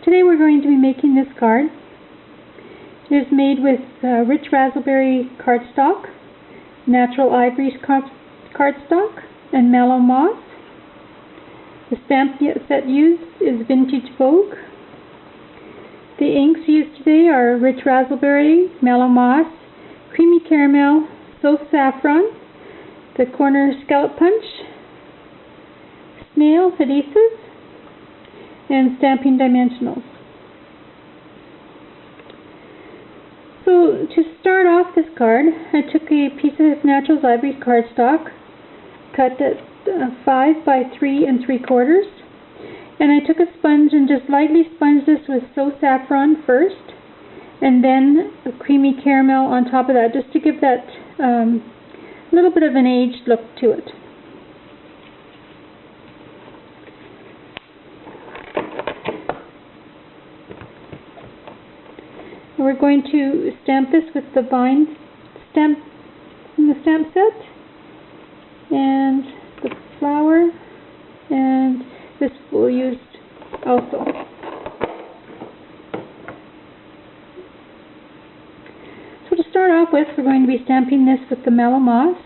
Today we're going to be making this card. It is made with rich raspberry cardstock, natural ivory cardstock, and mallow moss. The stamp set used is Vintage Vogue. The inks used today are rich raspberry, mallow moss, creamy caramel, soft saffron, the corner scallop punch, snail adhesive, and stamping dimensionals. So to start off this card, I took a piece of natural ivory cardstock, cut at 5 by 3 3/4, and I took a sponge and just lightly sponged this with soft saffron first, and then a creamy caramel on top of that, just to give that little bit of an aged look to it. We're going to stamp this with the vine stamp in the stamp set, and the flower, and this we'll use also. So to start off with, we're going to be stamping this with the mallow moss.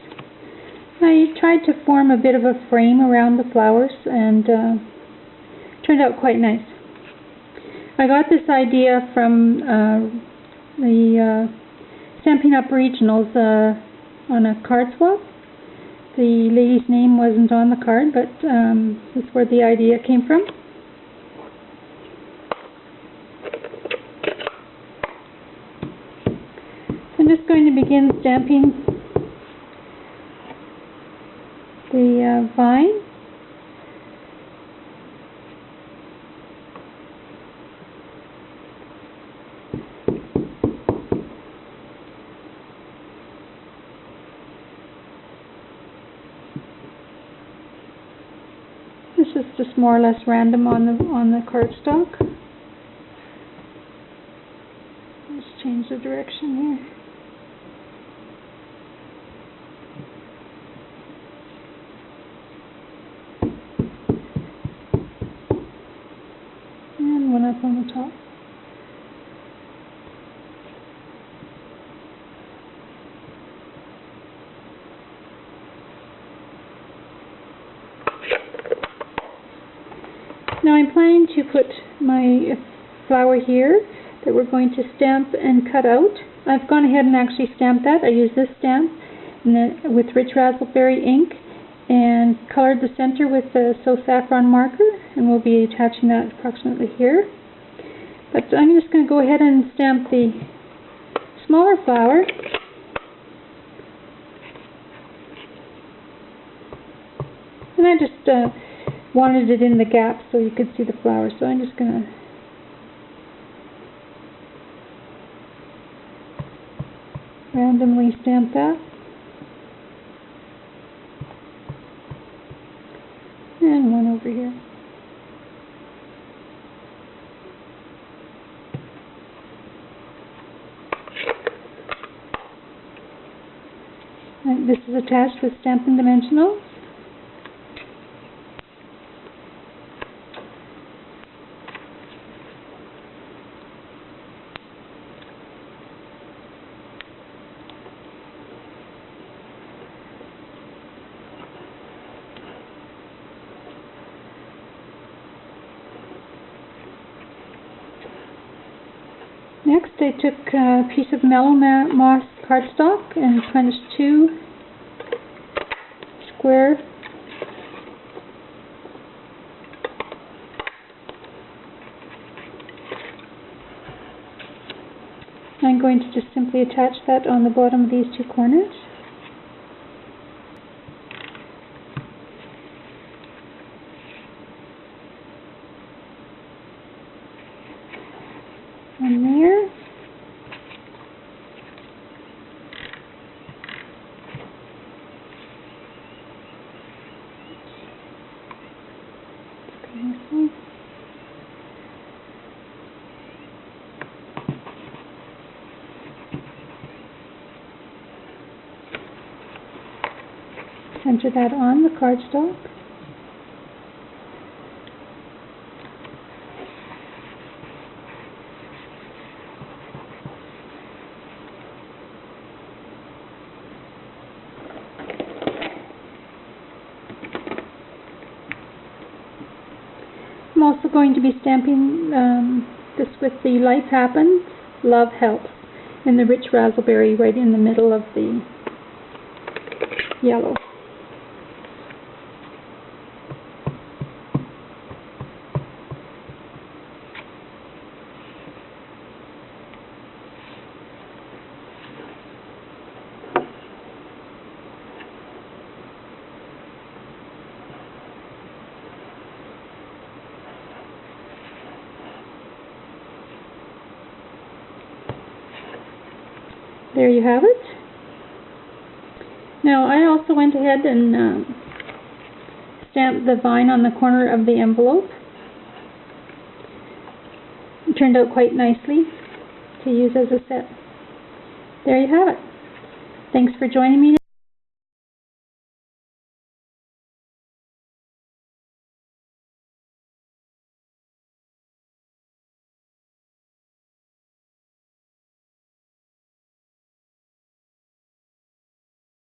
I tried to form a bit of a frame around the flowers, and turned out quite nice. I got this idea from the Stampin Up originals on a card swap. The lady's name wasn't on the card, but that's where the idea came from. I'm just going to begin stamping the vine. This is just more or less random on the cardstock. Let's change the direction here. And one up on the top. Now I'm planning to put my flower here that we're going to stamp and cut out. I've gone ahead and actually stamped that. I used this stamp and then with rich raspberry ink and colored the center with the soft saffron marker, and we'll be attaching that approximately here. But I'm just going to go ahead and stamp the smaller flower. And I just wanted it in the gap so you could see the flower, so I'm just going to randomly stamp that. And one over here. And this is attached with Stampin' Dimensionals. Next, I took a piece of mallow moss cardstock and punched 2 square I'm going to just simply attach that on the bottom of these 2 corners. And there. Center that on the cardstock. I'm also going to be stamping this with the Life Happens, Love Helps in the rich raspberry right in the middle of the yellow. There you have it. Now I also went ahead and stamped the vine on the corner of the envelope. It turned out quite nicely to use as a set. There you have it. Thanks for joining me.